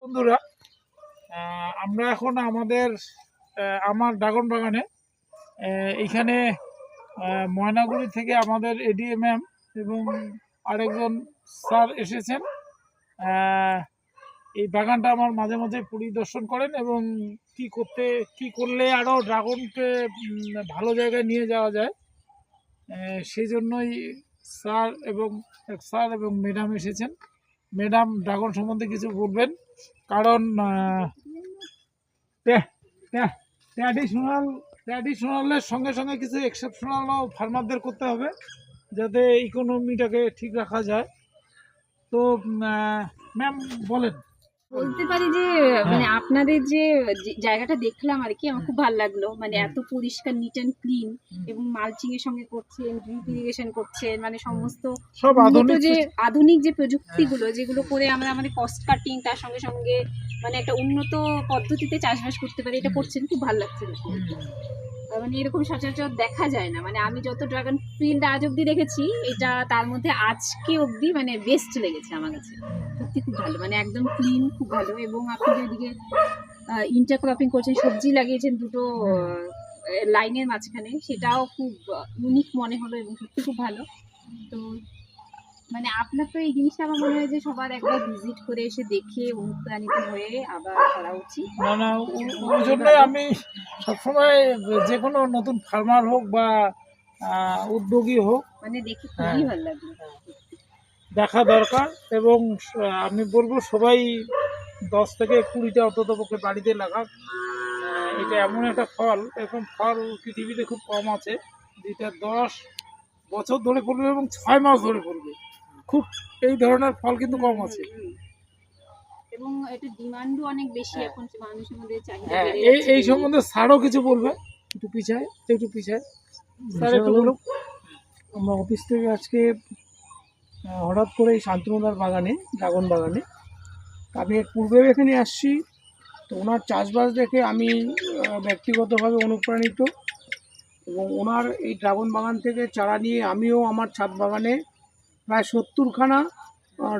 বন্ধুরা, আমরা এখন আমার ড্রাগন বাগানে এইখানে ময়নাগুড়ি থেকে আমাদের এডিএ ম্যাম এবং আরেকজন স্যার এসেছেন। এই বাগানটা আমার মাঝে মাঝে পরিদর্শন করেন এবং কি করলে আরও ড্রাগনকে ভালো জায়গায় নিয়ে যাওয়া যায়, সেই জন্যই স্যার এবং ম্যাডাম এসেছেন। ম্যাডাম ড্রাগন সম্বন্ধে কিছু বলবেন, কারণ ট্র্যাডিশনালের সঙ্গে সঙ্গে কিছু এক্সেপশনালও ফার্মারদের করতে হবে যাতে ইকোনমিটাকে ঠিক রাখা যায়। তো ম্যাম বলেন। বলতে পারি যে মানে আপনাদের যে জায়গাটা দেখলাম আর কি, আমার খুব ভালো লাগলো। মানে এত পরিষ্কার, নিট অ্যান্ড ক্লিন, এবং মালচিং এর সঙ্গে করছেন, ড্রিপ ইরিগেশন করছেন, মানে সমস্ত সব আধুনিক যে প্রযুক্তিগুলো যেগুলো করে আমরা আমাদের কস্ট কাটিং, তার সঙ্গে সঙ্গে মানে একটা উন্নত পদ্ধতিতে চাষবাস করতে পারি, এটা করছেন, খুব ভালো লাগছে। মানে এরকম সচরাচর দেখা যায় না। মানে আমি যত ড্রাগন ফিল্ড আজ অব্দি দেখেছি, এটা তার মধ্যে আজকে অব্দি মানে বেস্ট লেগেছে আমার কাছে। সত্যি খুব ভালো, মানে একদম ক্লিন, খুব ভালো। এবং আপনি যেদিকে ইন্টারক্রপিং করছেন, সবজি লাগিয়েছেন দুটো লাইনের মাঝখানে, সেটাও খুব ইউনিক মনে হলো এবং সত্যি খুব ভালো। তো মানে আপনার তো এই জিনিসটা আমার মনে হয় যে সবার একবার ভিজিট করে এসে দেখে অনুপ্রাণিত হয়ে আবার করা উচিত। না, ওই জন্য আমি সবসময় যে কোনো নতুন ফার্মার হোক বা উদ্যোগী হোক, মানে দেখে খুবই ভালো লাগলো, দেখা দরকার। এবং আমি বলবো সবাই 10 থেকে 20টা অন্তত পক্ষে বাড়িতে লাগাক। এটা এমন একটা ফল, এরকম ফল পৃথিবীতে খুব কম আছে যেটা 10 বছর ধরে ফলবে এবং 6 মাস ধরে ফলবে। খুব এই ধরনের ফল কিন্তু কম আছে, এবং এটা ডিমান্ডও অনেক বেশি এখন মানুষের মধ্যে চাহিদা। এই সম্বন্ধে স্যারও কিছু বলবে। একটু পিছায় স্যার একটু বলুন। আমরা অফিস থেকে আজকে হঠাৎ করে এই শান্তনুদার বাগানে, ড্রাগন বাগানে, আমি এর পূর্বেও এখানে আসছি। তো ওনার চাষবাস দেখে আমি ব্যক্তিগতভাবে অনুপ্রাণিত, এবং ওনার এই ড্রাগন বাগান থেকে চারা নিয়ে আমিও আমার ছাদ বাগানে প্রায় 70খানা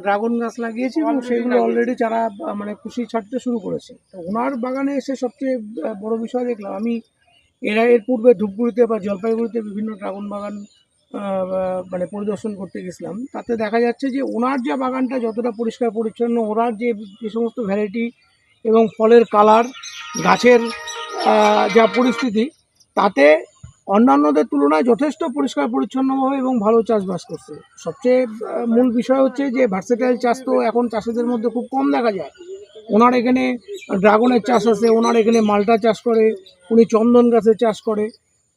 ড্রাগন গাছ লাগিয়েছি, এবং সেগুলো অলরেডি চারা মানে খুশি ছাড়তে শুরু করেছে। তো ওনার বাগানে এসে সবচেয়ে বড় বিষয় দেখলাম, আমি এর পূর্বে ধূপগুড়িতে বা জলপাইগুড়িতে বিভিন্ন ড্রাগন বাগান মানে পরিদর্শন করতে গেছিলাম। তাতে দেখা যাচ্ছে যে ওনার যে বাগানটা যতটা পরিষ্কার পরিচ্ছন্ন, ওনার যে সমস্ত ভ্যারাইটি এবং ফলের কালার, গাছের যা পরিস্থিতি, তাতে অন্যান্যদের তুলনায় যথেষ্ট পরিষ্কার পরিচ্ছন্নভাবে এবং ভালো চাষবাস করছে। সবচেয়ে মূল বিষয় হচ্ছে যে ভার্সেটাইল চাষ তো এখন চাষিদের মধ্যে খুব কম দেখা যায়। ওনার এখানে ড্রাগনের চাষ আছে, ওনার এখানে মালটা চাষ করে, উনি চন্দন গাছের চাষ করে,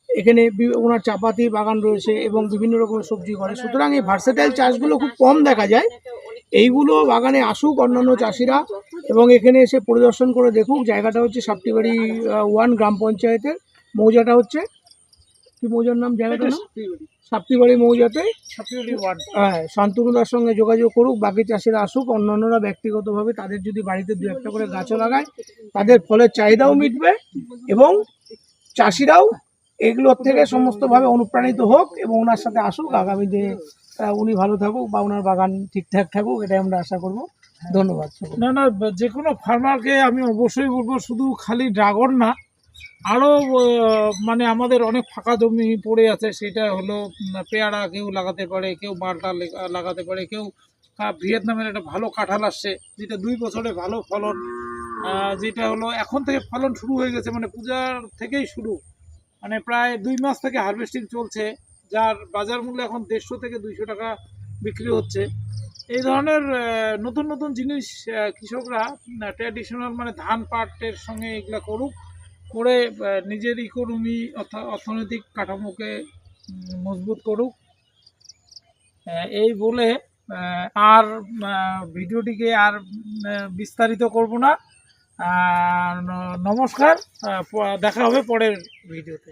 এখানে ওনার চাপাতি বাগান রয়েছে এবং বিভিন্ন রকমের সবজি করে। সুতরাং এই ভার্সেটাইল চাষগুলো খুব কম দেখা যায়। এইগুলো বাগানে আসুক অন্যান্য চাষিরা এবং এখানে এসে পরিদর্শন করে দেখুক। জায়গাটা হচ্ছে সাপ্তিবাড়ি 1 গ্রাম পঞ্চায়েতের, মৌজাটা হচ্ছে কি মৌজার নাম, জায়গাটা না সাপ্তিবাড়ি মৌজাতে। হ্যাঁ, শান্তনুদার সঙ্গে যোগাযোগ করুক, বাকি চাষিরা আসুক, অন্যান্যরা ব্যক্তিগতভাবে তাদের যদি বাড়িতে 2-1টা করে গাছও লাগায়, তাদের ফলের চাহিদাও মিটবে এবং চাষিরাও এগুলোর থেকে সমস্তভাবে অনুপ্রাণিত হোক এবং ওনার সাথে আসুক। আগামীতে উনি ভালো থাকুক বা ওনার বাগান ঠিকঠাক থাকুক, এটাই আমরা আশা করব। ধন্যবাদ। না, যে কোনো ফার্মারকে আমি অবশ্যই বলবো, শুধু খালি ড্রাগন না, আরও মানে আমাদের অনেক ফাঁকা জমি পড়ে আছে, সেটা হলো পেয়ারা কেউ লাগাতে পারে, কেউ মালটা লাগাতে পারে, কেউ ভিয়েতনামের একটা ভালো কাঁঠাল আসছে যেটা 2 বছরে ভালো ফলন, যেটা হলো এখন থেকে ফলন শুরু হয়ে গেছে, মানে পূজার থেকেই শুরু, মানে প্রায় 2 মাস থেকে হারভেস্টিং চলছে, যার বাজার মূল্য এখন 150 থেকে 200 টাকা বিক্রি হচ্ছে। এই ধরনের নতুন নতুন জিনিস কৃষকরা ট্র্যাডিশনাল মানে ধান পাটের সঙ্গে এগুলা করুক, করে নিজের ইকোনমি অর্থনৈতিক কাঠামোকে মজবুত করুক। এই বলে আর ভিডিওটিকে আর বিস্তারিত করব না। নমস্কার, দেখা হবে পরের ভিডিওতে।